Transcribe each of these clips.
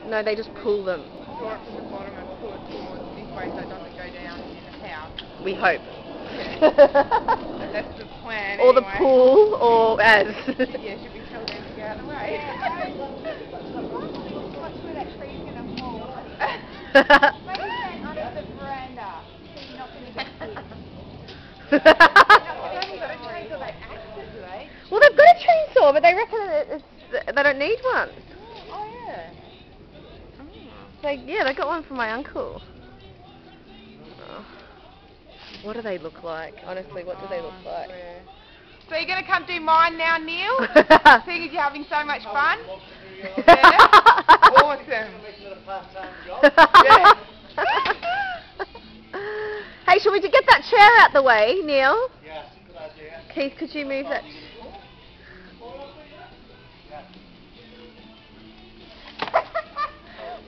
No, they just pull them. Draw it from the bottom and pull it towards this way so it doesn't go down in the house. We hope. Yeah. That's the plan. Or anyway. the pool, or as. Yeah, should we tell them to get out of the way? Watch where that tree's going to fall. Maybe stand under the veranda so you're not going to get hit. Well, they've got a chainsaw, but they reckon they don't need one. Oh, yeah. Yeah, they got one from my uncle. Oh. What do they look like? Honestly, what do they look like? Yeah. So you're going to come do mine now, Neil? Seeing as you're having so much fun? Yeah? Awesome. Yeah. Hey, shall we get that chair out the way, Neil? Yeah, good idea. Keith, could you move that?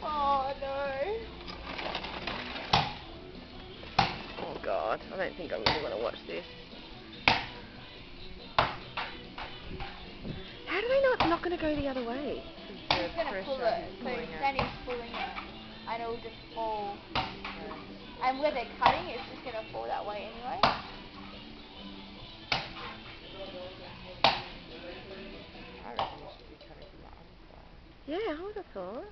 Oh no. Oh God, I don't think I really want to watch this. How do they know it's not going to go the other way? He's going to pull it, so Danny's pulling it, and it'll just fall. And where they're cutting, it's just going to fall that way anyway. I reckon we should be cutting from the other side. Yeah, I would have thought.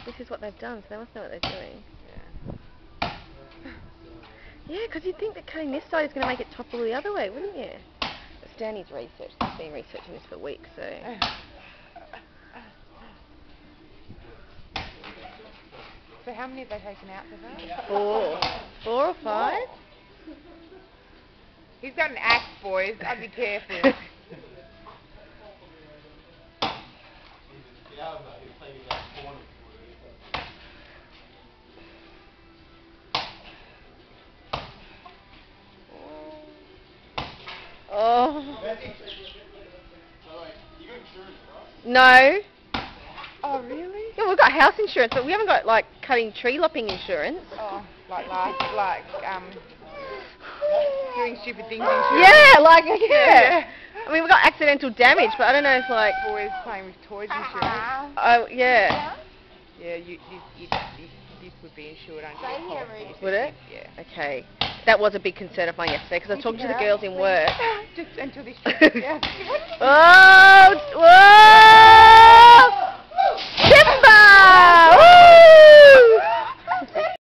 This is what they've done, so they must know what they're doing. Yeah. Yeah, because you'd think that cutting this side is going to make it topple the other way, wouldn't you? It's Danny's research. He's been researching this for weeks, so... So how many have they taken out so far? 4. 4 or 5? He's got an axe, boys. I'd be careful. Oh. No. Oh, really? Yeah, we've got house insurance, but we haven't got, like, cutting tree lopping insurance. Oh, doing stupid things insurance. Yeah, yeah. I mean, we've got accidental damage, but I don't know if, like... Boys playing with toys insurance. Oh, yeah. Yeah, this would be insured under your policy. Would it? Yeah. Okay. That was a big concern of mine yesterday, because I was talking to the girls in work. Just until this trip. Yeah. Oh! Whoa! Timber!